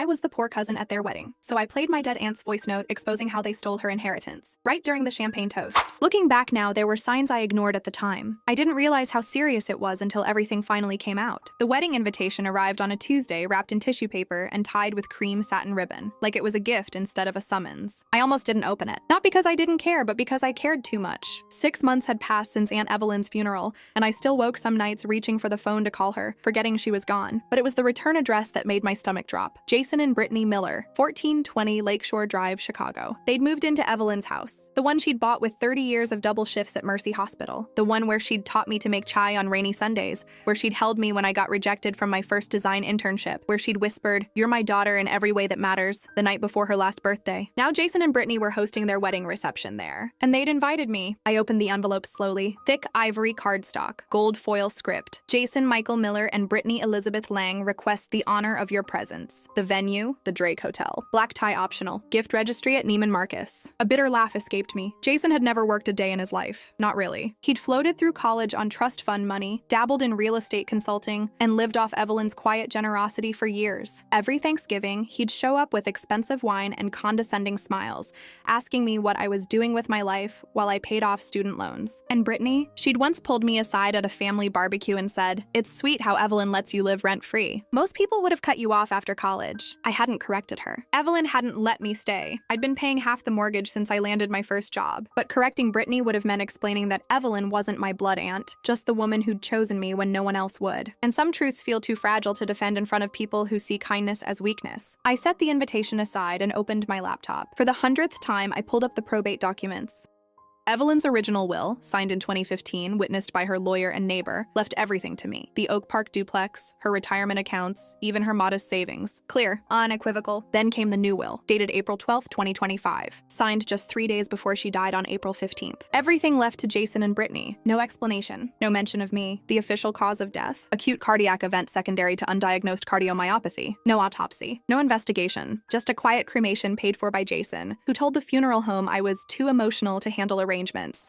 I was the poor cousin at their wedding, so I played my dead aunt's voice note exposing how they stole her inheritance, right during the champagne toast. Looking back now, there were signs I ignored at the time. I didn't realize how serious it was until everything finally came out. The wedding invitation arrived on a Tuesday wrapped in tissue paper and tied with cream satin ribbon, like it was a gift instead of a summons. I almost didn't open it. Not because I didn't care, but because I cared too much. 6 months had passed since Aunt Evelyn's funeral, and I still woke some nights reaching for the phone to call her, forgetting she was gone. But it was the return address that made my stomach drop. Jason and Brittany Miller, 1420 Lakeshore Drive, Chicago. They'd moved into Evelyn's house, the one she'd bought with 30 years of double shifts at Mercy Hospital, the one where she'd taught me to make chai on rainy Sundays, where she'd held me when I got rejected from my first design internship, where she'd whispered, "You're my daughter in every way that matters," the night before her last birthday. Now Jason and Brittany were hosting their wedding reception there, and they'd invited me. I opened the envelope slowly. Thick ivory cardstock, gold foil script. Jason Michael Miller and Brittany Elizabeth Lang request the honor of your presence. The venue, the Drake Hotel. Black tie optional. Gift registry at Neiman Marcus. A bitter laugh escaped me. Jason had never worked a day in his life. Not really. He'd floated through college on trust fund money, dabbled in real estate consulting, and lived off Evelyn's quiet generosity for years. Every Thanksgiving, he'd show up with expensive wine and condescending smiles, asking me what I was doing with my life while I paid off student loans. And Brittany, she'd once pulled me aside at a family barbecue and said, "It's sweet how Evelyn lets you live rent-free. Most people would have cut you off after college." I hadn't corrected her. Evelyn hadn't let me stay. I'd been paying half the mortgage since I landed my first job. But correcting Brittany would have meant explaining that Evelyn wasn't my blood aunt, just the woman who'd chosen me when no one else would. And some truths feel too fragile to defend in front of people who see kindness as weakness. I set the invitation aside and opened my laptop. For the 100th time, I pulled up the probate documents. Evelyn's original will, signed in 2015, witnessed by her lawyer and neighbor, left everything to me. The Oak Park duplex, her retirement accounts, even her modest savings. Clear, unequivocal. Then came the new will, dated April 12, 2025, signed just 3 days before she died on April 15th. Everything left to Jason and Brittany. No explanation, no mention of me. The official cause of death, acute cardiac event secondary to undiagnosed cardiomyopathy. No autopsy, no investigation, just a quiet cremation paid for by Jason, who told the funeral home I was too emotional to handle arrangements.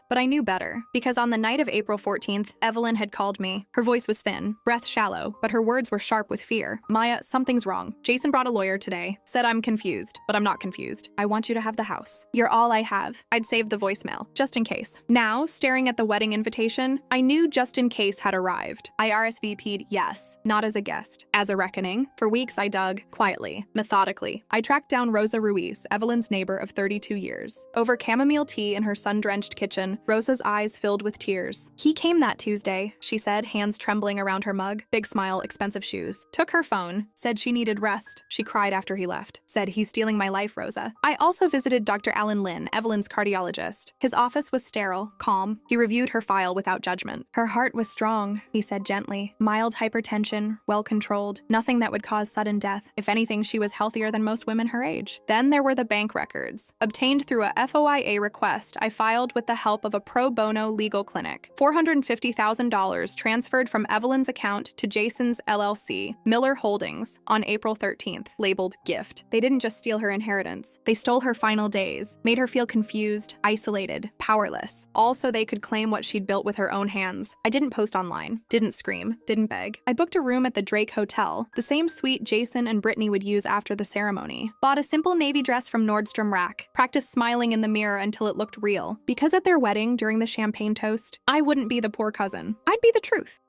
But I knew better, because on the night of April 14th, Evelyn had called me. Her voice was thin, breath shallow, but her words were sharp with fear. "Maya, something's wrong. Jason brought a lawyer today. Said I'm confused, but I'm not confused. I want you to have the house. You're all I have." I'd saved the voicemail, just in case. Now, staring at the wedding invitation, I knew just in case had arrived. I RSVP'd yes, not as a guest, as a reckoning. For weeks I dug, quietly, methodically. I tracked down Rosa Ruiz, Evelyn's neighbor of 32 years. Over chamomile tea in her sun-drenched kitchen, Rosa's eyes filled with tears. "He came that Tuesday," she said, hands trembling around her mug. Big smile, expensive shoes. Took her phone, said she needed rest. She cried after he left. Said, "He's stealing my life, Rosa." I also visited Dr. Alan Lynn, Evelyn's cardiologist. His office was sterile, calm. He reviewed her file without judgment. "Her heart was strong," he said gently. "Mild hypertension, well-controlled, nothing that would cause sudden death. If anything, she was healthier than most women her age." Then there were the bank records. Obtained through a FOIA request, I filed with the help of a pro bono legal clinic. $450,000 transferred from Evelyn's account to Jason's LLC, Miller Holdings, on April 13th, labeled gift. They didn't just steal her inheritance. They stole her final days, made her feel confused, isolated, powerless, all so they could claim what she'd built with her own hands. I didn't post online, didn't scream, didn't beg. I booked a room at the Drake Hotel, the same suite Jason and Brittany would use after the ceremony. Bought a simple navy dress from Nordstrom Rack. Practiced smiling in the mirror until it looked real. Because at their wedding, during the champagne toast, I wouldn't be the poor cousin. I'd be the truth.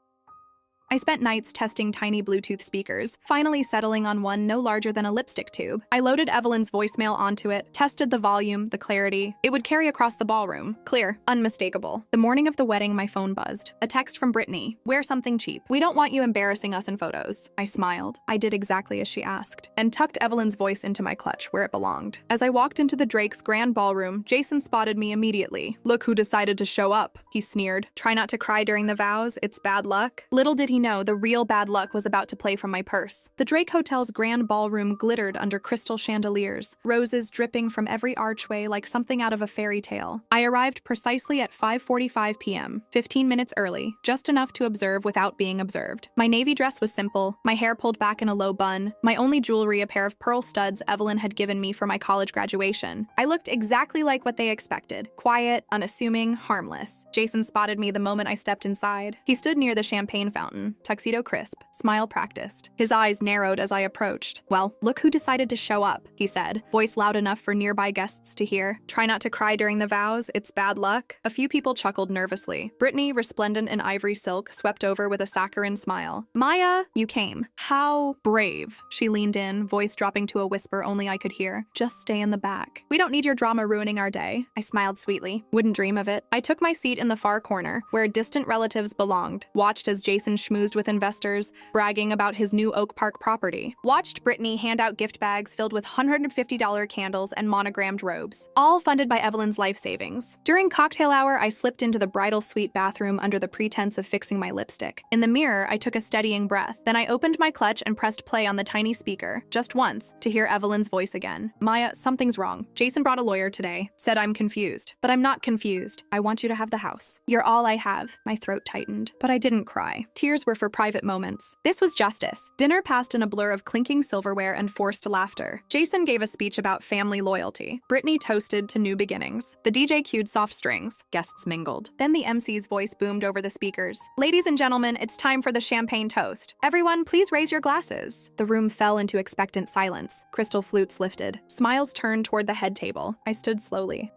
I spent nights testing tiny Bluetooth speakers, finally settling on one no larger than a lipstick tube. I loaded Evelyn's voicemail onto it, tested the volume, the clarity. It would carry across the ballroom. Clear, unmistakable. The morning of the wedding, my phone buzzed. A text from Brittany. "Wear something cheap. We don't want you embarrassing us in photos." I smiled. I did exactly as she asked, and tucked Evelyn's voice into my clutch, where it belonged. As I walked into the Drake's grand ballroom, Jason spotted me immediately. "Look who decided to show up," he sneered. "Try not to cry during the vows, it's bad luck." Little did he know the real bad luck was about to play from my purse. The Drake Hotel's grand ballroom glittered under crystal chandeliers, roses dripping from every archway like something out of a fairy tale. I arrived precisely at 5:45 p.m., 15 minutes early, just enough to observe without being observed. My navy dress was simple, my hair pulled back in a low bun, my only jewelry a pair of pearl studs Evelyn had given me for my college graduation. I looked exactly like what they expected. Quiet, unassuming, harmless. Jason spotted me the moment I stepped inside. He stood near the champagne fountain, tuxedo crisp, smile practiced. His eyes narrowed as I approached. "Well, look who decided to show up," he said, voice loud enough for nearby guests to hear. "Try not to cry during the vows, it's bad luck." A few people chuckled nervously. Brittany, resplendent in ivory silk, swept over with a saccharine smile. "Maya, you came. How brave." She leaned in, voice dropping to a whisper only I could hear. "Just stay in the back. We don't need your drama ruining our day." I smiled sweetly. Wouldn't dream of it. I took my seat in the far corner, where distant relatives belonged, watched as Jason schmoozed with investors, bragging about his new Oak Park property. Watched Brittany hand out gift bags filled with $150 candles and monogrammed robes, all funded by Evelyn's life savings. During cocktail hour, I slipped into the bridal suite bathroom under the pretense of fixing my lipstick. In the mirror, I took a steadying breath. Then I opened my clutch and pressed play on the tiny speaker, just once, to hear Evelyn's voice again. "Maya, something's wrong. Jason brought a lawyer today. Said I'm confused. But I'm not confused. I want you to have the house. You're all I have." My throat tightened. But I didn't cry. Tears were for private moments. This was justice. Dinner passed in a blur of clinking silverware and forced laughter. Jason gave a speech about family loyalty. Brittany toasted to new beginnings. The DJ cued soft strings. Guests mingled. Then the MC's voice boomed over the speakers. "Ladies and gentlemen, it's time for the champagne toast. Everyone, please raise your glasses." The room fell into expectant silence. Crystal flutes lifted. Smiles turned toward the head table. I stood slowly.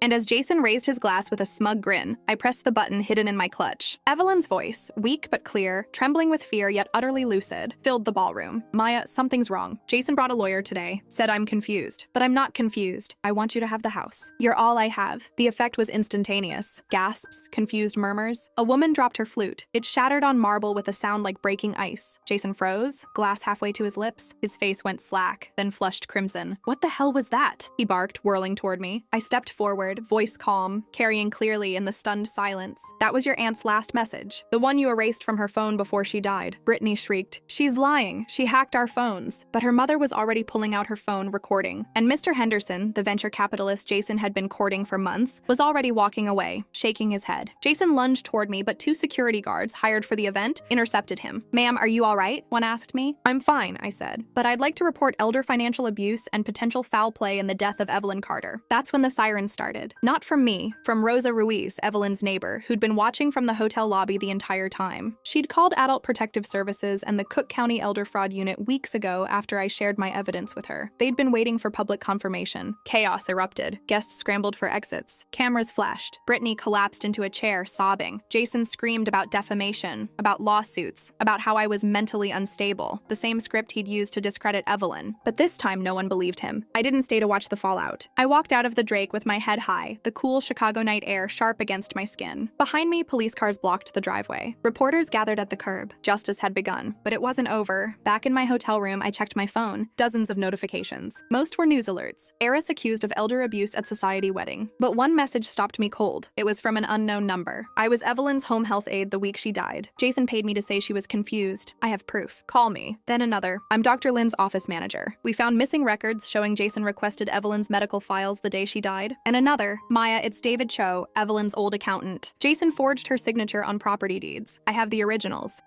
And as Jason raised his glass with a smug grin, I pressed the button hidden in my clutch. Evelyn's voice, weak but clear, trembling with fear yet utterly lucid, filled the ballroom. "Maya, something's wrong. Jason brought a lawyer today. Said I'm confused. But I'm not confused. I want you to have the house. You're all I have." The effect was instantaneous. Gasps, confused murmurs. A woman dropped her flute. It shattered on marble with a sound like breaking ice. Jason froze, glass halfway to his lips. His face went slack, then flushed crimson. "What the hell was that?" he barked, whirling toward me. I stepped forward, voice calm, carrying clearly in the stunned silence. "That was your aunt's last message. The one you erased from her phone before she died." Brittany shrieked. "She's lying. She hacked our phones." But her mother was already pulling out her phone, recording. And Mr. Henderson, the venture capitalist Jason had been courting for months, was already walking away, shaking his head. Jason lunged toward me, but two security guards, hired for the event, intercepted him. "Ma'am, are you all right?" one asked me. "I'm fine," I said. "But I'd like to report elder financial abuse and potential foul play in the death of Evelyn Carter." That's when the sirens started. Not from me, from Rosa Ruiz, Evelyn's neighbor, who'd been watching from the hotel lobby the entire time. She'd called Adult Protective Services and the Cook County Elder Fraud Unit weeks ago after I shared my evidence with her. They'd been waiting for public confirmation. Chaos erupted. Guests scrambled for exits. Cameras flashed. Brittany collapsed into a chair, sobbing. Jason screamed about defamation, about lawsuits, about how I was mentally unstable, the same script he'd used to discredit Evelyn. But this time, no one believed him. I didn't stay to watch the fallout. I walked out of the Drake with my head high, the cool Chicago night air sharp against my skin. Behind me, police cars blocked the driveway. Reporters gathered at the curb. Justice had begun, but it wasn't over. Back in my hotel room, I checked my phone. Dozens of notifications. Most were news alerts. Heiress accused of elder abuse at society wedding. But one message stopped me cold. It was from an unknown number. I was Evelyn's home health aide the week she died. Jason paid me to say she was confused. I have proof. Call me. Then another. I'm Dr. Lynn's office manager. We found missing records showing Jason requested Evelyn's medical files the day she died. And another. Maya, it's David Cho, Evelyn's old accountant. Jason forged her signature on property deeds. I have the originals.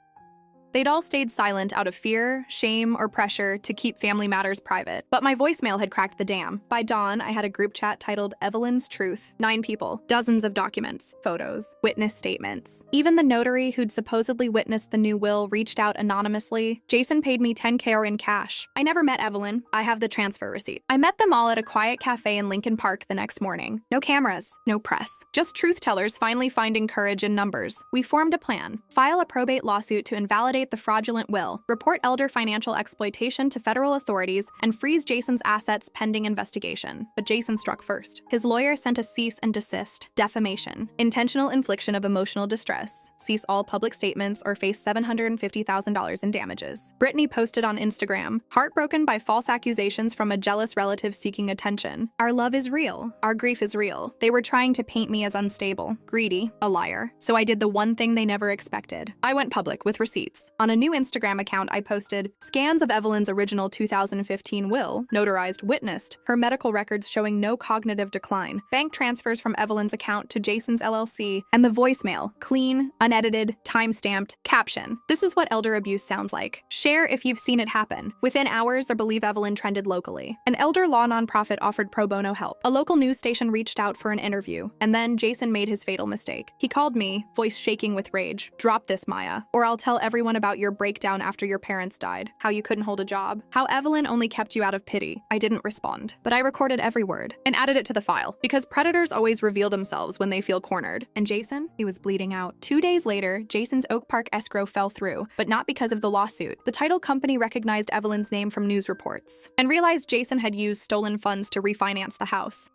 They'd all stayed silent out of fear, shame, or pressure to keep family matters private. But my voicemail had cracked the dam. By dawn, I had a group chat titled Evelyn's Truth. 9 people, dozens of documents, photos, witness statements. Even the notary who'd supposedly witnessed the new will reached out anonymously. Jason paid me $10K in cash. I never met Evelyn. I have the transfer receipt. I met them all at a quiet cafe in Lincoln Park the next morning. No cameras, no press. Just truth tellers finally finding courage in numbers. We formed a plan. File a probate lawsuit to invalidate the fraudulent will, report elder financial exploitation to federal authorities, and freeze Jason's assets pending investigation. But Jason struck first. His lawyer sent a cease and desist, defamation, intentional infliction of emotional distress, cease all public statements or face $750,000 in damages. Brittany posted on Instagram, heartbroken by false accusations from a jealous relative seeking attention. Our love is real. Our grief is real. They were trying to paint me as unstable, greedy, a liar. So I did the one thing they never expected. I went public with receipts. On a new Instagram account, I posted scans of Evelyn's original 2015 will, notarized, witnessed, her medical records showing no cognitive decline, bank transfers from Evelyn's account to Jason's LLC, and the voicemail, clean, unedited, time-stamped, caption. This is what elder abuse sounds like. Share if you've seen it happen. Within hours, or believe Evelyn trended locally. An elder law nonprofit offered pro bono help. A local news station reached out for an interview, and then Jason made his fatal mistake. He called me, voice shaking with rage. Drop this, Maya, or I'll tell everyone about your breakdown after your parents died, how you couldn't hold a job, how Evelyn only kept you out of pity. I didn't respond, but I recorded every word and added it to the file because predators always reveal themselves when they feel cornered. And Jason, he was bleeding out. 2 days later, Jason's Oak Park escrow fell through, but not because of the lawsuit. The title company recognized Evelyn's name from news reports and realized Jason had used stolen funds to refinance the house.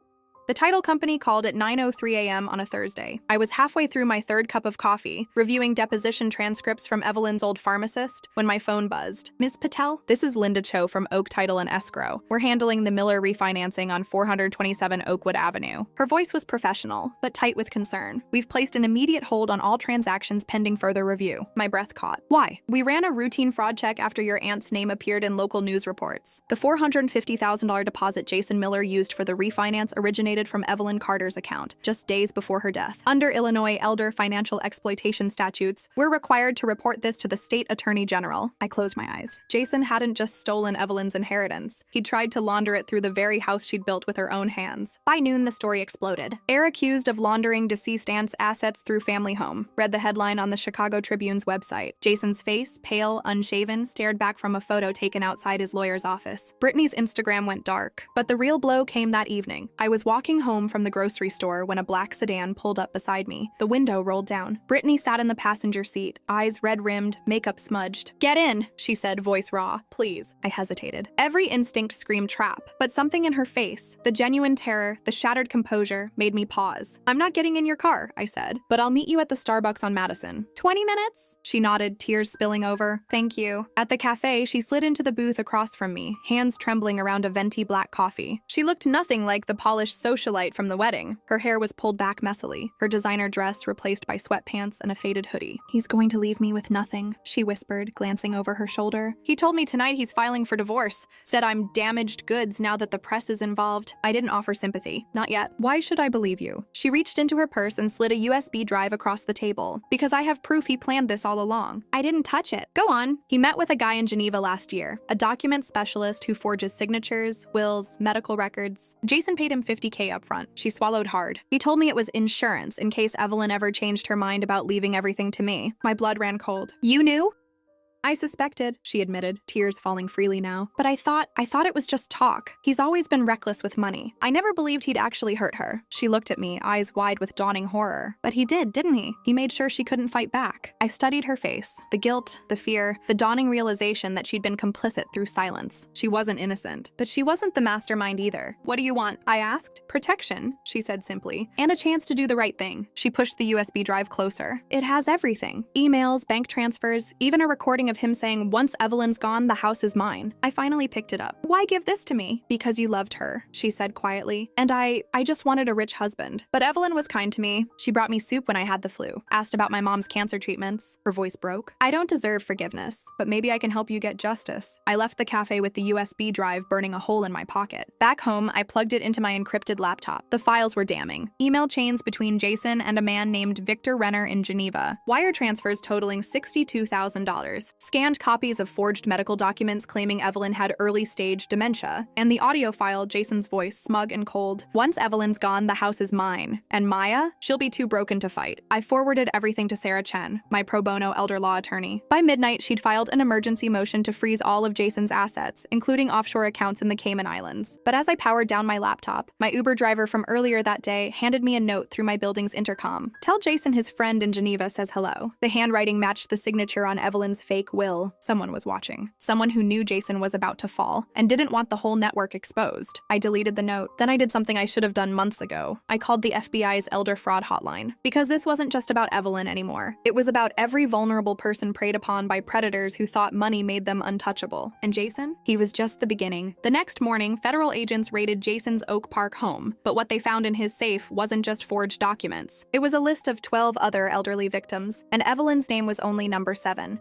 The title company called at 9:03 a.m. on a Thursday. I was halfway through my third cup of coffee, reviewing deposition transcripts from Evelyn's old pharmacist, when my phone buzzed. Ms. Patel, this is Linda Cho from Oak Title and Escrow. We're handling the Miller refinancing on 427 Oakwood Avenue. Her voice was professional, but tight with concern. We've placed an immediate hold on all transactions pending further review. My breath caught. Why? We ran a routine fraud check after your aunt's name appeared in local news reports. The $450,000 deposit Jason Miller used for the refinance originated from Evelyn Carter's account, just days before her death. Under Illinois elder financial exploitation statutes, we're required to report this to the state attorney general. I closed my eyes. Jason hadn't just stolen Evelyn's inheritance. He'd tried to launder it through the very house she'd built with her own hands. By noon, the story exploded. Heir accused of laundering deceased aunt's assets through family home, read the headline on the Chicago Tribune's website. Jason's face, pale, unshaven, stared back from a photo taken outside his lawyer's office. Brittany's Instagram went dark. But the real blow came that evening. I was walking home from the grocery store when a black sedan pulled up beside me. The window rolled down. Brittany sat in the passenger seat, eyes red-rimmed, makeup smudged. "Get in," she said, voice raw. "Please." I hesitated. Every instinct screamed trap, but something in her face, the genuine terror, the shattered composure, made me pause. "I'm not getting in your car," I said, "but I'll meet you at the Starbucks on Madison." 20 minutes? She nodded, tears spilling over. "Thank you." At the cafe, she slid into the booth across from me, hands trembling around a venti black coffee. She looked nothing like the polished socialite from the wedding. Her hair was pulled back messily, her designer dress replaced by sweatpants and a faded hoodie. "He's going to leave me with nothing," she whispered, glancing over her shoulder. "He told me tonight he's filing for divorce. Said I'm damaged goods now that the press is involved." I didn't offer sympathy. "Not yet." "Why should I believe you?" She reached into her purse and slid a USB drive across the table. "Because I have proof he planned this all along." "I didn't touch it." "Go on." "He met with a guy in Geneva last year, a document specialist who forges signatures, wills, medical records. Jason paid him $50K upfront." She swallowed hard. "He told me it was insurance in case Evelyn ever changed her mind about leaving everything to me." My blood ran cold. "You knew?" "I suspected," she admitted, tears falling freely now. "But I thought it was just talk. He's always been reckless with money. I never believed he'd actually hurt her." She looked at me, eyes wide with dawning horror. "But he did, didn't he? He made sure she couldn't fight back." I studied her face. The guilt, the fear, the dawning realization that she'd been complicit through silence. She wasn't innocent, but she wasn't the mastermind either. "What do you want?" I asked. "Protection," she said simply, "and a chance to do the right thing." She pushed the USB drive closer. "It has everything. Emails, bank transfers, even a recording of him saying, 'Once Evelyn's gone, the house is mine.'" I finally picked it up. "Why give this to me?" "Because you loved her," she said quietly. "And I just wanted a rich husband. But Evelyn was kind to me. She brought me soup when I had the flu, asked about my mom's cancer treatments." Her voice broke. "I don't deserve forgiveness, but maybe I can help you get justice." I left the cafe with the USB drive burning a hole in my pocket. Back home, I plugged it into my encrypted laptop. The files were damning. Email chains between Jason and a man named Victor Renner in Geneva. Wire transfers totaling $62,000. Scanned copies of forged medical documents claiming Evelyn had early-stage dementia, and the audio file, Jason's voice, smug and cold. "Once Evelyn's gone, the house is mine. And Maya? She'll be too broken to fight." I forwarded everything to Sarah Chen, my pro bono elder law attorney. By midnight, she'd filed an emergency motion to freeze all of Jason's assets, including offshore accounts in the Cayman Islands. But as I powered down my laptop, my Uber driver from earlier that day handed me a note through my building's intercom. "Tell Jason his friend in Geneva says hello." The handwriting matched the signature on Evelyn's fake will. Someone was watching. Someone who knew Jason was about to fall and didn't want the whole network exposed. I deleted the note. Then I did something I should have done months ago. I called the FBI's elder fraud hotline. Because this wasn't just about Evelyn anymore. It was about every vulnerable person preyed upon by predators who thought money made them untouchable. And Jason? He was just the beginning. The next morning, federal agents raided Jason's Oak Park home, but what they found in his safe wasn't just forged documents. It was a list of 12 other elderly victims, and Evelyn's name was only number 7.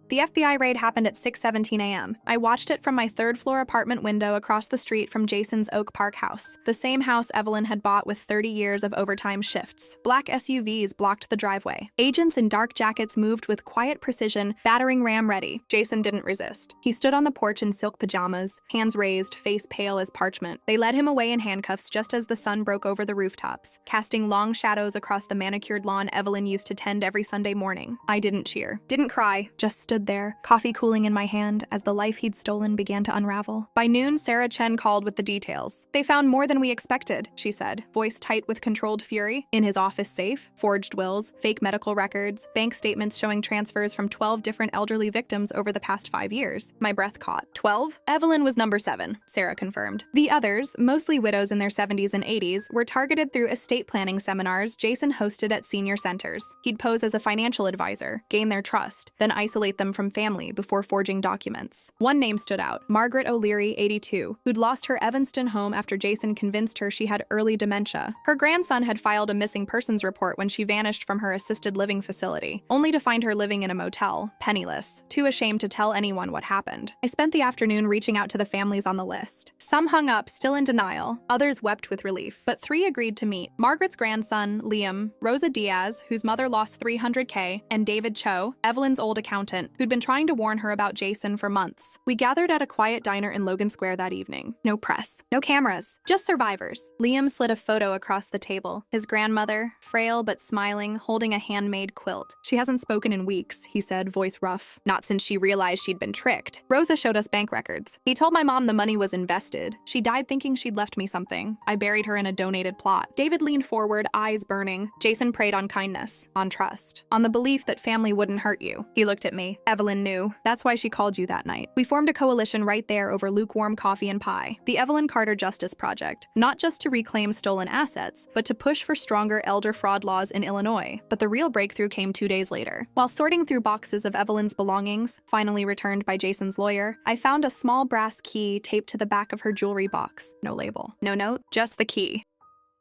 The FBI raid happened at 6:17 a.m. I watched it from my third-floor apartment window across the street from Jason's Oak Park house, the same house Evelyn had bought with 30 years of overtime shifts. Black SUVs blocked the driveway. Agents in dark jackets moved with quiet precision, battering ram ready. Jason didn't resist. He stood on the porch in silk pajamas, hands raised, face pale as parchment. They led him away in handcuffs just as the sun broke over the rooftops, casting long shadows across the manicured lawn Evelyn used to tend every Sunday morning. I didn't cheer, didn't cry, just stood stood there, coffee cooling in my hand, as the life he'd stolen began to unravel. By noon, Sarah Chen called with the details. "They found more than we expected," she said, voice tight with controlled fury. "In his office safe, forged wills, fake medical records, bank statements showing transfers from 12 different elderly victims over the past 5 years." My breath caught. 12? Evelyn was number 7, Sarah confirmed. The others, mostly widows in their 70s and 80s, were targeted through estate planning seminars Jason hosted at senior centers. He'd pose as a financial advisor, gain their trust, then isolate them from family before forging documents. One name stood out, Margaret O'Leary, 82, who'd lost her Evanston home after Jason convinced her she had early dementia. Her grandson had filed a missing persons report when she vanished from her assisted living facility, only to find her living in a motel, penniless, too ashamed to tell anyone what happened. I spent the afternoon reaching out to the families on the list. Some hung up, still in denial. Others wept with relief, but 3 agreed to meet. Margaret's grandson, Liam, Rosa Diaz, whose mother lost $300K, and David Cho, Evelyn's old accountant, who'd been trying to warn her about Jason for months. We gathered at a quiet diner in Logan Square that evening. No press, no cameras, just survivors. Liam slid a photo across the table. His grandmother, frail but smiling, holding a handmade quilt. "She hasn't spoken in weeks," he said, voice rough. "Not since she realized she'd been tricked." Rosa showed us bank records. "He told my mom the money was invested. She died thinking she'd left me something. I buried her in a donated plot." David leaned forward, eyes burning. Jason preyed on kindness, on trust, on the belief that family wouldn't hurt you. He looked at me. "Evelyn knew. That's why she called you that night." We formed a coalition right there over lukewarm coffee and pie. The Evelyn Carter Justice Project, not just to reclaim stolen assets, but to push for stronger elder fraud laws in Illinois. But the real breakthrough came 2 days later. While sorting through boxes of Evelyn's belongings, finally returned by Jason's lawyer, I found a small brass key taped to the back of her jewelry box. No label, no note, just the key.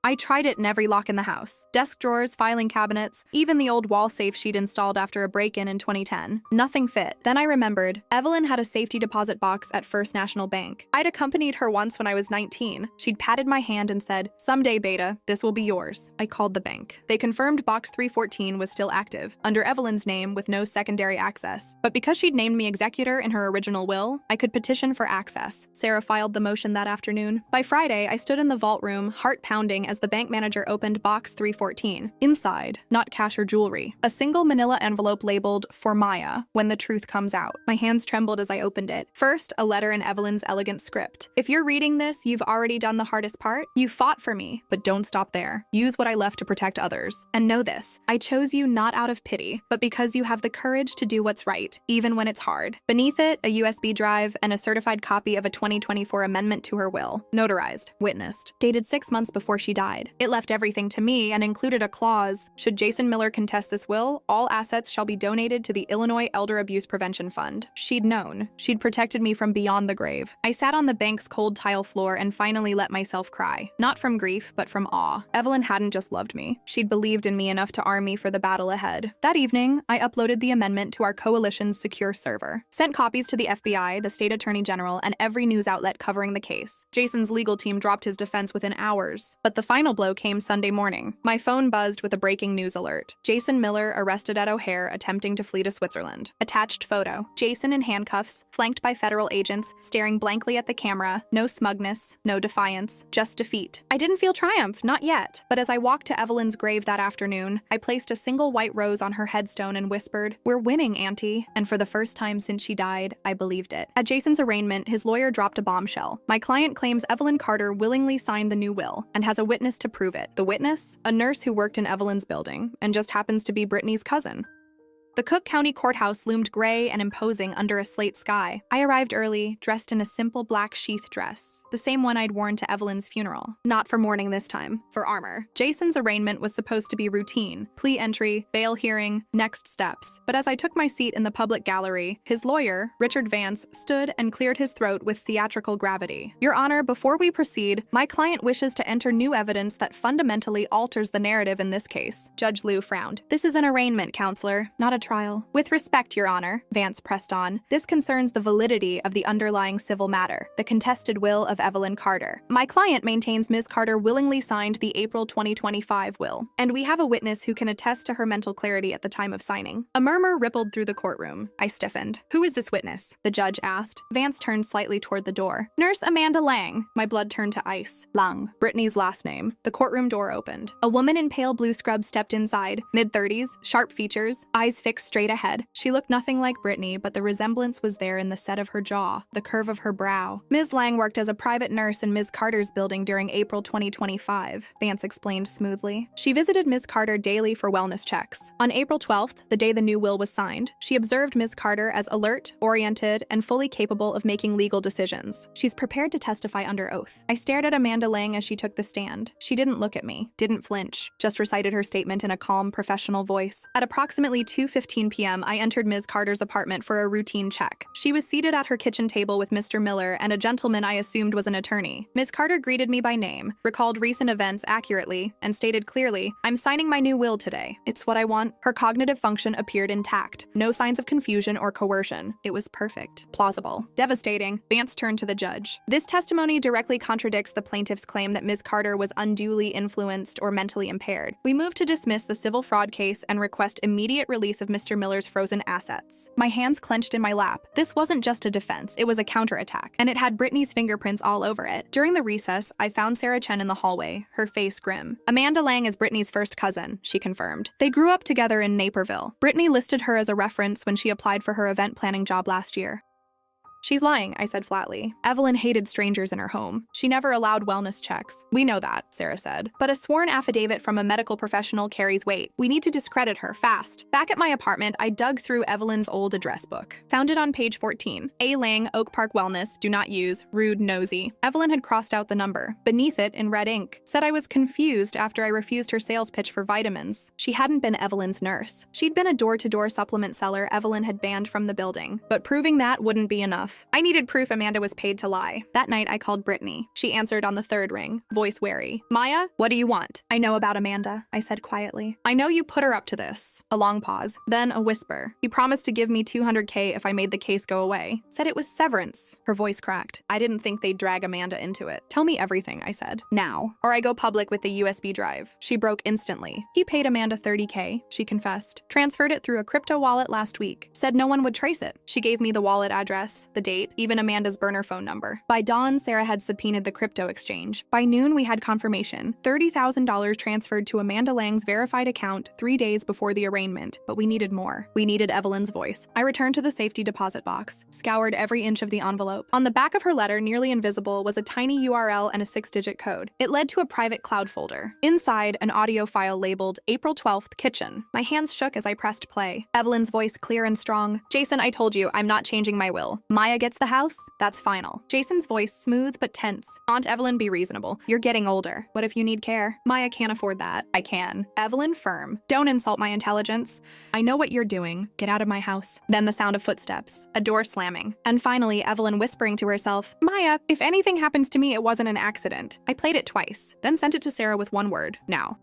I tried it in every lock in the house. Desk drawers, filing cabinets, even the old wall safe she'd installed after a break-in in 2010. Nothing fit. Then I remembered, Evelyn had a safety deposit box at First National Bank. I'd accompanied her once when I was 19. She'd patted my hand and said, "Someday, Beta, this will be yours." I called the bank. They confirmed box 314 was still active, under Evelyn's name with no secondary access. But because she'd named me executor in her original will, I could petition for access. Sarah filed the motion that afternoon. By Friday, I stood in the vault room, heart pounding as the bank manager opened box 314. Inside, not cash or jewelry, a single manila envelope labeled, "For Maya, when the truth comes out." My hands trembled as I opened it. First, a letter in Evelyn's elegant script. "If you're reading this, you've already done the hardest part. You fought for me, but don't stop there. Use what I left to protect others. And know this, I chose you not out of pity, but because you have the courage to do what's right, even when it's hard." Beneath it, a USB drive and a certified copy of a 2024 amendment to her will, notarized, witnessed, dated 6 months before she died. It left everything to me and included a clause, should Jason Miller contest this will, all assets shall be donated to the Illinois Elder Abuse Prevention Fund. She'd known. She'd protected me from beyond the grave. I sat on the bank's cold tile floor and finally let myself cry. Not from grief, but from awe. Evelyn hadn't just loved me. She'd believed in me enough to arm me for the battle ahead. That evening, I uploaded the amendment to our coalition's secure server. Sent copies to the FBI, the state attorney general, and every news outlet covering the case. Jason's legal team dropped his defense within hours. But the final blow came Sunday morning. My phone buzzed with a breaking news alert. Jason Miller arrested at O'Hare attempting to flee to Switzerland. Attached photo. Jason in handcuffs, flanked by federal agents, staring blankly at the camera. No smugness, no defiance, just defeat. I didn't feel triumph, not yet. But as I walked to Evelyn's grave that afternoon, I placed a single white rose on her headstone and whispered, "We're winning, Auntie." And for the first time since she died, I believed it. At Jason's arraignment, his lawyer dropped a bombshell. My client claims Evelyn Carter willingly signed the new will and has a witness to prove it. The witness? A nurse who worked in Evelyn's building and just happens to be Brittany's cousin. The Cook County Courthouse loomed gray and imposing under a slate sky. I arrived early, dressed in a simple black sheath dress, the same one I'd worn to Evelyn's funeral. Not for mourning this time, for armor. Jason's arraignment was supposed to be routine, plea entry, bail hearing, next steps. But as I took my seat in the public gallery, his lawyer, Richard Vance, stood and cleared his throat with theatrical gravity. "Your Honor, before we proceed, my client wishes to enter new evidence that fundamentally alters the narrative in this case." Judge Liu frowned. "This is an arraignment, counselor, not a trial." "With respect, Your Honor," Vance pressed on, "this concerns the validity of the underlying civil matter, the contested will of Evelyn Carter. My client maintains Ms. Carter willingly signed the April 2025 will, and we have a witness who can attest to her mental clarity at the time of signing." A murmur rippled through the courtroom. I stiffened. "Who is this witness?" the judge asked. Vance turned slightly toward the door. "Nurse Amanda Lang." My blood turned to ice. Lang, Brittany's last name. The courtroom door opened. A woman in pale blue scrubs stepped inside, mid-30s, sharp features, eyes fixed fixed straight ahead. She looked nothing like Brittany, but the resemblance was there in the set of her jaw, the curve of her brow. Ms. Lang worked as a private nurse in Ms. Carter's building during April 2025, Vance explained smoothly. She visited Ms. Carter daily for wellness checks. On April 12th, the day the new will was signed, she observed Ms. Carter as alert, oriented, and fully capable of making legal decisions. She's prepared to testify under oath. I stared at Amanda Lang as she took the stand. She didn't look at me, didn't flinch, just recited her statement in a calm, professional voice. At approximately 2:15 p.m., I entered Ms. Carter's apartment for a routine check. She was seated at her kitchen table with Mr. Miller and a gentleman I assumed was an attorney. Ms. Carter greeted me by name, recalled recent events accurately, and stated clearly, "I'm signing my new will today. It's what I want." Her cognitive function appeared intact. No signs of confusion or coercion. It was perfect. Plausible. Devastating. Vance turned to the judge. This testimony directly contradicts the plaintiff's claim that Ms. Carter was unduly influenced or mentally impaired. We move to dismiss the civil fraud case and request immediate release of Mr. Miller's frozen assets. My hands clenched in my lap. This wasn't just a defense, it was a counterattack, and it had Brittany's fingerprints all over it. During the recess, I found Sarah Chen in the hallway, her face grim. "Amanda Lang is Brittany's first cousin," she confirmed. "They grew up together in Naperville. Brittany listed her as a reference when she applied for her event planning job last year." "She's lying," I said flatly. "Evelyn hated strangers in her home. She never allowed wellness checks." "We know that," Sarah said. "But a sworn affidavit from a medical professional carries weight. We need to discredit her fast." Back at my apartment, I dug through Evelyn's old address book. Found it on page 14. A. Lang, Oak Park Wellness, do not use, rude, nosy. Evelyn had crossed out the number. Beneath it, in red ink, said I was confused after I refused her sales pitch for vitamins. She hadn't been Evelyn's nurse. She'd been a door-to-door supplement seller Evelyn had banned from the building. But proving that wouldn't be enough. I needed proof Amanda was paid to lie. That night, I called Brittany. She answered on the third ring, voice wary. "Maya, what do you want?" "I know about Amanda," I said quietly. "I know you put her up to this." A long pause, then a whisper. "He promised to give me $200K if I made the case go away. Said it was severance." Her voice cracked. "I didn't think they'd drag Amanda into it." "Tell me everything," I said. "Now, or I go public with the USB drive." She broke instantly. "He paid Amanda $30K, she confessed. Transferred it through a crypto wallet last week. Said no one would trace it. She gave me the wallet address, the date, even Amanda's burner phone number. By dawn, Sarah had subpoenaed the crypto exchange. By noon, we had confirmation. $30,000 transferred to Amanda Lang's verified account 3 days before the arraignment, but we needed more. We needed Evelyn's voice. I returned to the safety deposit box, scoured every inch of the envelope. On the back of her letter, nearly invisible, was a tiny URL and a 6-digit code. It led to a private cloud folder. Inside, an audio file labeled April 12th Kitchen. My hands shook as I pressed play. Evelyn's voice clear and strong. "Jason, I told you, I'm not changing my will. Maya gets the house, that's final." Jason's voice smooth but tense. "Aunt Evelyn, be reasonable. You're getting older. What if you need care? Maya can't afford that." "I can." Evelyn firm. "Don't insult my intelligence. I know what you're doing. Get out of my house." Then the sound of footsteps, a door slamming, and finally Evelyn whispering to herself, "Maya, if anything happens to me, it wasn't an accident." I played it twice, then sent it to Sarah with one word, "Now."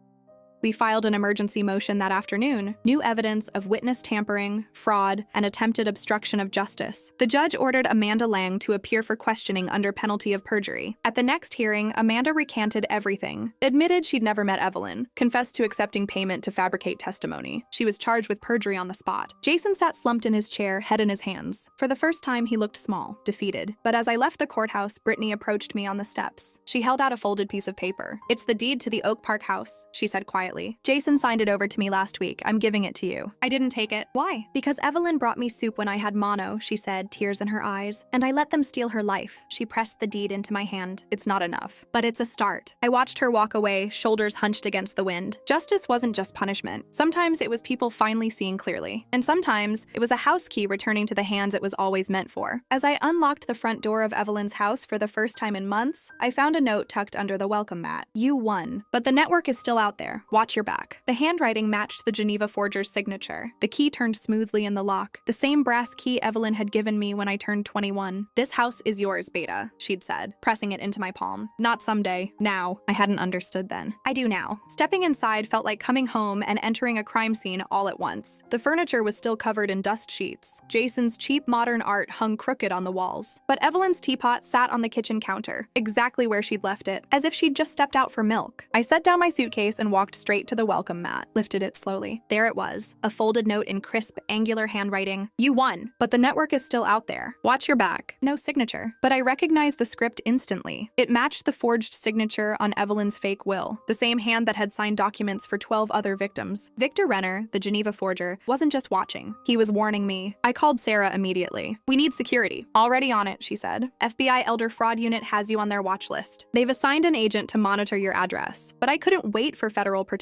We filed an emergency motion that afternoon. New evidence of witness tampering, fraud, and attempted obstruction of justice. The judge ordered Amanda Lang to appear for questioning under penalty of perjury. At the next hearing, Amanda recanted everything, admitted she'd never met Evelyn, confessed to accepting payment to fabricate testimony. She was charged with perjury on the spot. Jason sat slumped in his chair, head in his hands. For the first time, he looked small, defeated. But as I left the courthouse, Brittany approached me on the steps. She held out a folded piece of paper. "It's the deed to the Oak Park house," she said quietly. "Jason signed it over to me last week. I'm giving it to you." I didn't take it. "Why?" "Because Evelyn brought me soup when I had mono," she said, tears in her eyes. "And I let them steal her life." She pressed the deed into my hand. "It's not enough, but it's a start." I watched her walk away, shoulders hunched against the wind. Justice wasn't just punishment. Sometimes it was people finally seeing clearly. And sometimes it was a house key returning to the hands it was always meant for. As I unlocked the front door of Evelyn's house for the first time in months, I found a note tucked under the welcome mat. "You won. But the network is still out there. Watch your back." The handwriting matched the Geneva forger's signature. The key turned smoothly in the lock. The same brass key Evelyn had given me when I turned 21. "This house is yours, Beta," she'd said, pressing it into my palm. "Not someday. Now." I hadn't understood then. I do now. Stepping inside felt like coming home and entering a crime scene all at once. The furniture was still covered in dust sheets. Jason's cheap modern art hung crooked on the walls. But Evelyn's teapot sat on the kitchen counter, exactly where she'd left it, as if she'd just stepped out for milk. I set down my suitcase and walked straight straight to the welcome mat, lifted it slowly. There it was, a folded note in crisp, angular handwriting. You won, but the network is still out there. Watch your back. No signature. But I recognized the script instantly. It matched the forged signature on Evelyn's fake will, the same hand that had signed documents for 12 other victims. Victor Renner, the Geneva forger, wasn't just watching. He was warning me. I called Sarah immediately. We need security. Already on it, she said. FBI Elder Fraud Unit has you on their watch list. They've assigned an agent to monitor your address, but I couldn't wait for federal protection.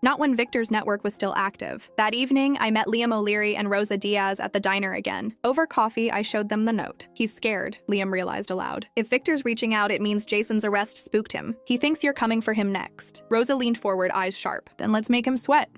Not when Victor's network was still active. That evening, I met Liam O'Leary and Rosa Diaz at the diner again. Over coffee, I showed them the note. He's scared, Liam realized aloud. If Victor's reaching out, it means Jason's arrest spooked him. He thinks you're coming for him next. Rosa leaned forward, eyes sharp. Then let's make him sweat.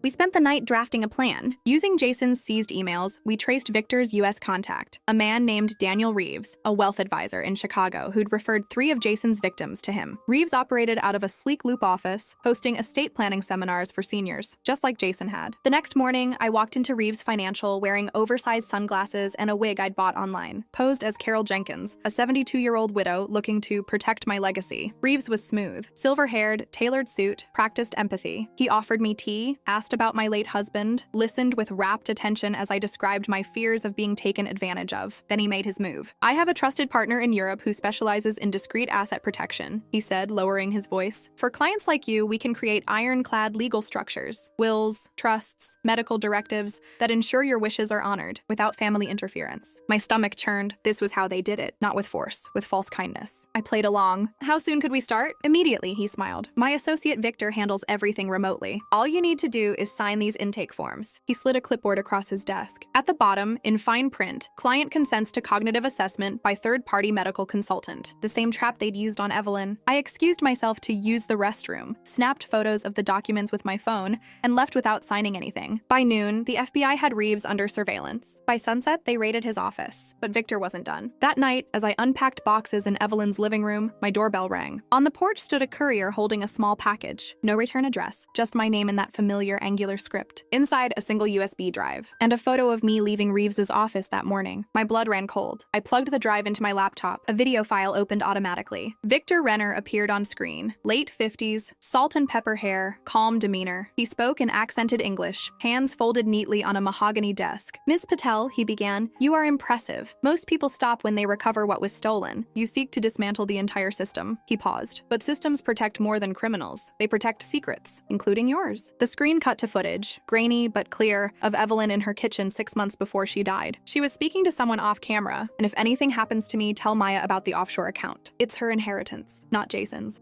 We spent the night drafting a plan. Using Jason's seized emails, we traced Victor's U.S. contact, a man named Daniel Reeves, a wealth advisor in Chicago who'd referred 3 of Jason's victims to him. Reeves operated out of a sleek loop office, hosting estate planning seminars for seniors, just like Jason had. The next morning, I walked into Reeves Financial wearing oversized sunglasses and a wig I'd bought online, posed as Carol Jenkins, a 72-year-old widow looking to protect my legacy. Reeves was smooth, silver-haired, tailored suit, practiced empathy. He offered me tea, asked about my late husband, listened with rapt attention as I described my fears of being taken advantage of. Then he made his move. I have a trusted partner in Europe who specializes in discrete asset protection, he said, lowering his voice. For clients like you, we can create ironclad legal structures, wills, trusts, medical directives that ensure your wishes are honored without family interference. My stomach churned. This was how they did it, not with force, with false kindness. I played along. How soon could we start? Immediately, he smiled. My associate Victor handles everything remotely. All you need to do is sign these intake forms. He slid a clipboard across his desk. At the bottom, in fine print, client consents to cognitive assessment by third-party medical consultant. The same trap they'd used on Evelyn. I excused myself to use the restroom, snapped photos of the documents with my phone, and left without signing anything. By noon, the FBI had Reeves under surveillance. By sunset, they raided his office, but Victor wasn't done. That night, as I unpacked boxes in Evelyn's living room, my doorbell rang. On the porch stood a courier holding a small package. No return address, just my name in that familiar angular script. Inside, a single USB drive, and a photo of me leaving Reeves's office that morning. My blood ran cold. I plugged the drive into my laptop. A video file opened automatically. Victor Renner appeared on screen. Late 50s, salt and pepper hair, calm demeanor. He spoke in accented English, hands folded neatly on a mahogany desk. Ms. Patel, he began, you are impressive. Most people stop when they recover what was stolen. You seek to dismantle the entire system. He paused. But systems protect more than criminals. They protect secrets, including yours. The screen cut to footage, grainy but clear, of Evelyn in her kitchen 6 months before she died. She was speaking to someone off camera, and if anything happens to me, tell Maya about the offshore account. It's her inheritance, not Jason's.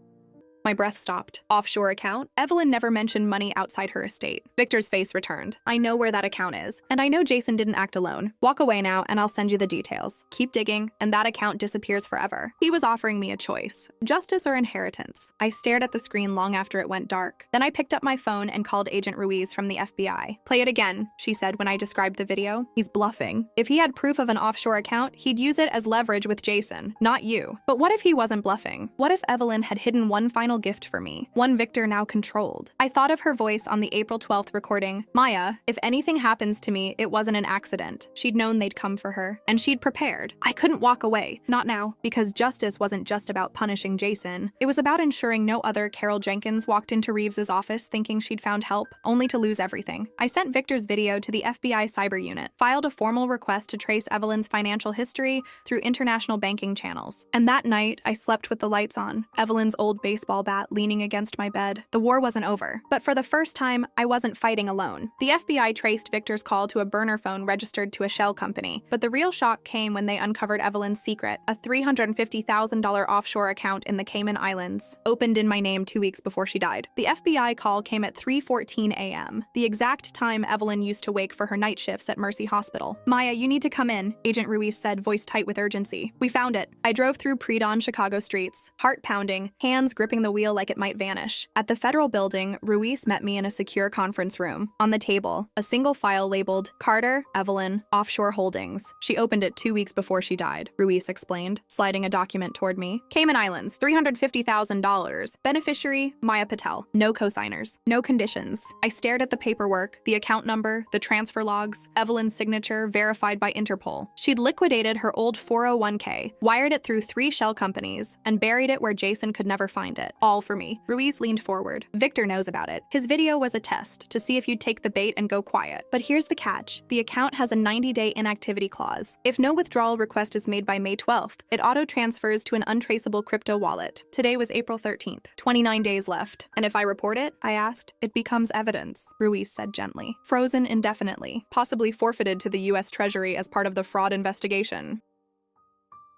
My breath stopped. Offshore account? Evelyn never mentioned money outside her estate. Victor's face returned. I know where that account is, and I know Jason didn't act alone. Walk away now, and I'll send you the details. Keep digging, and that account disappears forever. He was offering me a choice, justice or inheritance. I stared at the screen long after it went dark. Then I picked up my phone and called Agent Ruiz from the FBI. Play it again, she said when I described the video. He's bluffing. If he had proof of an offshore account, he'd use it as leverage with Jason, not you. But what if he wasn't bluffing? What if Evelyn had hidden one final gift for me, one Victor now controlled? I thought of her voice on the April 12th recording. Maya, if anything happens to me, it wasn't an accident. She'd known they'd come for her, and she'd prepared. I couldn't walk away, not now, because justice wasn't just about punishing Jason. It was about ensuring no other Carol Jenkins walked into Reeves's office thinking she'd found help, only to lose everything. I sent Victor's video to the FBI cyber unit, filed a formal request to trace Evelyn's financial history through international banking channels. And that night, I slept with the lights on, Evelyn's old baseball bat leaning against my bed. The war wasn't over, but for the first time, I wasn't fighting alone. The FBI traced Victor's call to a burner phone registered to a shell company, but the real shock came when they uncovered Evelyn's secret, a $350,000 offshore account in the Cayman Islands, opened in my name 2 weeks before she died. The FBI call came at 3:14 a.m., the exact time Evelyn used to wake for her night shifts at Mercy Hospital. Maya, you need to come in, Agent Ruiz said, voice tight with urgency. We found it. I drove through pre-dawn Chicago streets, heart pounding, hands gripping the wheel like it might vanish. At the federal building, Ruiz met me in a secure conference room. On the table, a single file labeled Carter, Evelyn, Offshore Holdings. She opened it 2 weeks before she died, Ruiz explained, sliding a document toward me. Cayman Islands, $350,000. Beneficiary, Maya Patel. No cosigners. No conditions. I stared at the paperwork, the account number, the transfer logs, Evelyn's signature verified by Interpol. She'd liquidated her old 401k, wired it through 3 shell companies, and buried it where Jason could never find it. All for me. Ruiz leaned forward. Victor knows about it. His video was a test to see if you'd take the bait and go quiet. But here's the catch. The account has a 90-day inactivity clause. If no withdrawal request is made by May 12th, it auto-transfers to an untraceable crypto wallet. Today was April 13th. 29 days left. And if I report it, I asked, it becomes evidence, Ruiz said gently. Frozen indefinitely, possibly forfeited to the U.S. Treasury as part of the fraud investigation.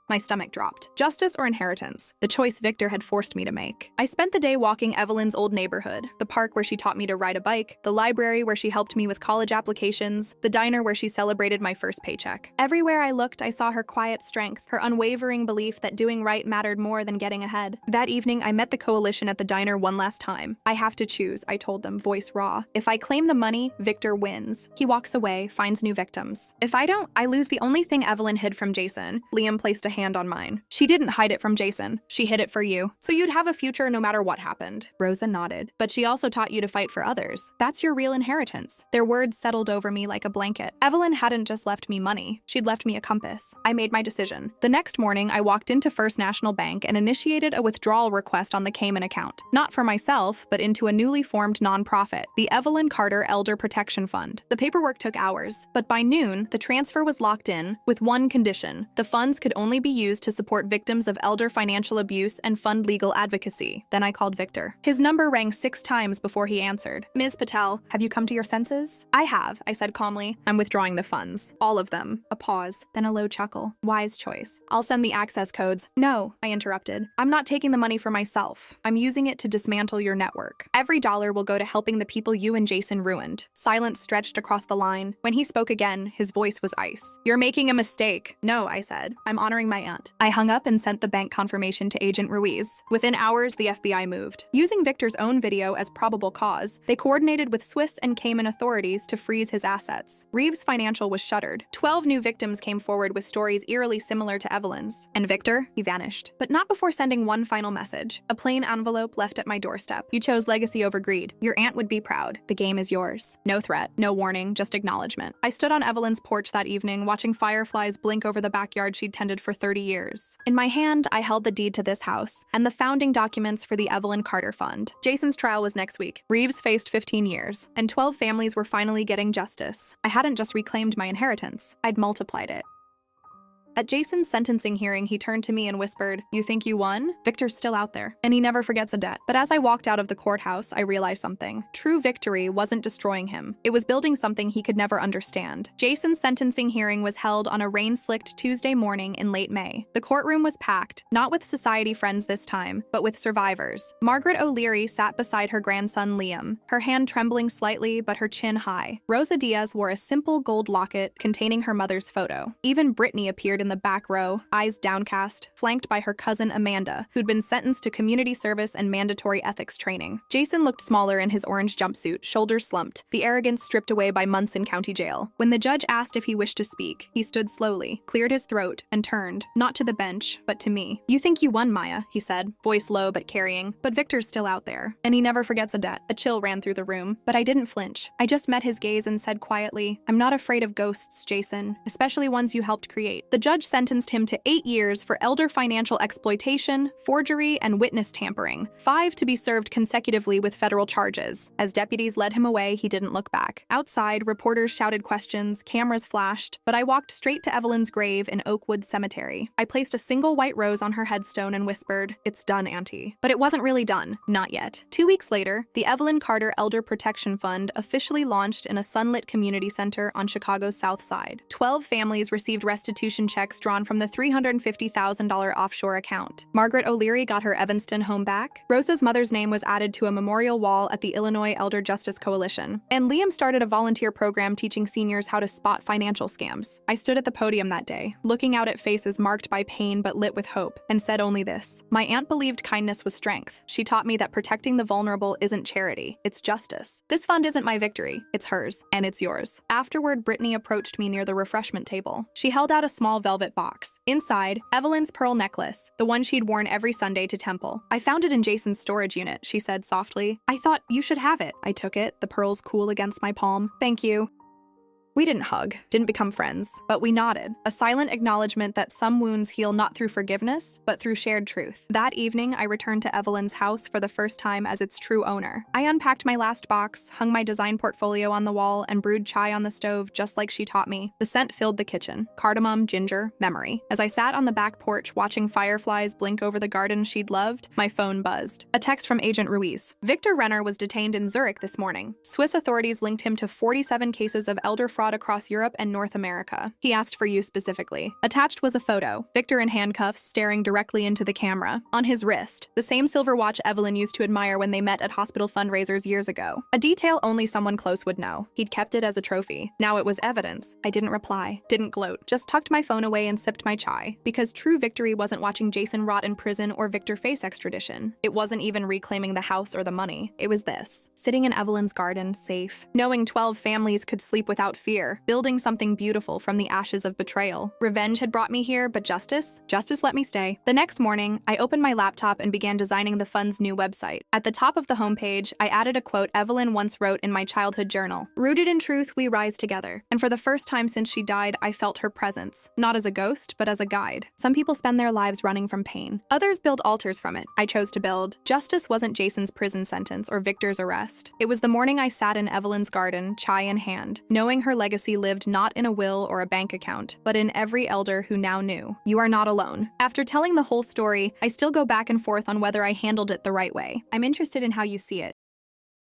My stomach dropped. Justice or inheritance? The choice Victor had forced me to make. I spent the day walking Evelyn's old neighborhood, the park where she taught me to ride a bike, the library where she helped me with college applications, the diner where she celebrated my first paycheck. Everywhere I looked, I saw her quiet strength, her unwavering belief that doing right mattered more than getting ahead. That evening, I met the coalition at the diner one last time. I have to choose, I told them, voice raw. If I claim the money, Victor wins. He walks away, finds new victims. If I don't, I lose the only thing Evelyn hid from Jason. Liam placed a hand on mine. She didn't hide it from Jason. She hid it for you. So you'd have a future no matter what happened. Rosa nodded. But she also taught you to fight for others. That's your real inheritance. Their words settled over me like a blanket. Evelyn hadn't just left me money. She'd left me a compass. I made my decision. The next morning, I walked into First National Bank and initiated a withdrawal request on the Cayman account. Not for myself, but into a newly formed nonprofit, the Evelyn Carter Elder Protection Fund. The paperwork took hours, but by noon, the transfer was locked in with one condition. The funds could only be used to support victims of elder financial abuse and fund legal advocacy. Then I called Victor. His number rang 6 times before he answered. Ms. Patel, have you come to your senses? I have, I said calmly. I'm withdrawing the funds. All of them. A pause, then a low chuckle. Wise choice. I'll send the access codes. No, I interrupted. I'm not taking the money for myself. I'm using it to dismantle your network. Every dollar will go to helping the people you and Jason ruined. Silence stretched across the line. When he spoke again, his voice was ice. You're making a mistake. No, I said. I'm honoring my aunt. I hung up and sent the bank confirmation to Agent Ruiz. Within hours, the FBI moved. Using Victor's own video as probable cause, they coordinated with Swiss and Cayman authorities to freeze his assets. Reeves Financial was shuttered. 12 new victims came forward with stories eerily similar to Evelyn's. And Victor? He vanished. But not before sending one final message. A plain envelope left at my doorstep. You chose legacy over greed. Your aunt would be proud. The game is yours. No threat, no warning, just acknowledgement. I stood on Evelyn's porch that evening, watching fireflies blink over the backyard she'd tended for 30 years. In my hand, I held the deed to this house and the founding documents for the Evelyn Carter Fund. Jason's trial was next week. Reeves faced 15 years, and 12 families were finally getting justice. I hadn't just reclaimed my inheritance, I'd multiplied it. At Jason's sentencing hearing, he turned to me and whispered, "You think you won? Victor's still out there, and he never forgets a debt." But as I walked out of the courthouse, I realized something. True victory wasn't destroying him. It was building something he could never understand. Jason's sentencing hearing was held on a rain-slicked Tuesday morning in late May. The courtroom was packed, not with society friends this time, but with survivors. Margaret O'Leary sat beside her grandson Liam, her hand trembling slightly but her chin high. Rosa Diaz wore a simple gold locket containing her mother's photo. Even Brittany appeared in the back row, eyes downcast, flanked by her cousin Amanda, who'd been sentenced to community service and mandatory ethics training. Jason looked smaller in his orange jumpsuit, shoulders slumped, the arrogance stripped away by months in county jail. When the judge asked if he wished to speak, he stood slowly, cleared his throat, and turned, not to the bench, but to me. "You think you won, Maya," he said, voice low but carrying, "but Victor's still out there, and he never forgets a debt." A chill ran through the room, but I didn't flinch. I just met his gaze and said quietly, "I'm not afraid of ghosts, Jason, especially ones you helped create." The judge sentenced him to 8 years for elder financial exploitation, forgery, and witness tampering, 5 to be served consecutively with federal charges. As deputies led him away, he didn't look back. Outside, reporters shouted questions, cameras flashed, but I walked straight to Evelyn's grave in Oakwood Cemetery. I placed a single white rose on her headstone and whispered, "It's done, Auntie." But it wasn't really done. Not yet. 2 weeks later, the Evelyn Carter Elder Protection Fund officially launched in a sunlit community center on Chicago's South Side. 12 families received restitution checks drawn from the $350,000 offshore account. Margaret O'Leary got her Evanston home back. Rosa's mother's name was added to a memorial wall at the Illinois Elder Justice Coalition. And Liam started a volunteer program teaching seniors how to spot financial scams. I stood at the podium that day, looking out at faces marked by pain but lit with hope, and said only this: my aunt believed kindness was strength. She taught me that protecting the vulnerable isn't charity, it's justice. This fund isn't my victory, it's hers, and it's yours. Afterward, Brittany approached me near the refreshment table. She held out a small velvet box. Inside, Evelyn's pearl necklace, the one she'd worn every Sunday to temple. "I found it in Jason's storage unit," she said softly. "I thought you should have it." I took it, the pearls cool against my palm. "Thank you." We didn't hug, didn't become friends, but we nodded, a silent acknowledgement that some wounds heal not through forgiveness, but through shared truth. That evening, I returned to Evelyn's house for the first time as its true owner. I unpacked my last box, hung my design portfolio on the wall, and brewed chai on the stove just like she taught me. The scent filled the kitchen: cardamom, ginger, memory. As I sat on the back porch watching fireflies blink over the garden she'd loved, my phone buzzed. A text from Agent Ruiz. Victor Renner was detained in Zurich this morning. Swiss authorities linked him to 47 cases of elder fraud across Europe and North America. He asked for you specifically. Attached was a photo, Victor in handcuffs, staring directly into the camera. On his wrist, the same silver watch Evelyn used to admire when they met at hospital fundraisers years ago. A detail only someone close would know. He'd kept it as a trophy. Now it was evidence. I didn't reply, didn't gloat, just tucked my phone away and sipped my chai. Because true victory wasn't watching Jason rot in prison or Victor face extradition. It wasn't even reclaiming the house or the money. It was this: sitting in Evelyn's garden, safe, knowing 12 families could sleep without fear, building something beautiful from the ashes of betrayal. Revenge had brought me here, but justice let me stay. The next morning, I opened my laptop and began designing the fund's new website. At the top of the homepage, I added a quote Evelyn once wrote in my childhood journal: "Rooted in truth, we rise together." And for the first time since she died, I felt her presence, not as a ghost, but as a guide. Some people spend their lives running from pain. Others build altars from it. I chose to build. Justice wasn't Jason's prison sentence or Victor's arrest. It was the morning I sat in Evelyn's garden, chai in hand, knowing her legacy lived not in a will or a bank account, but in every elder who now knew. You are not alone. After telling the whole story, I still go back and forth on whether I handled it the right way. I'm interested in how you see it.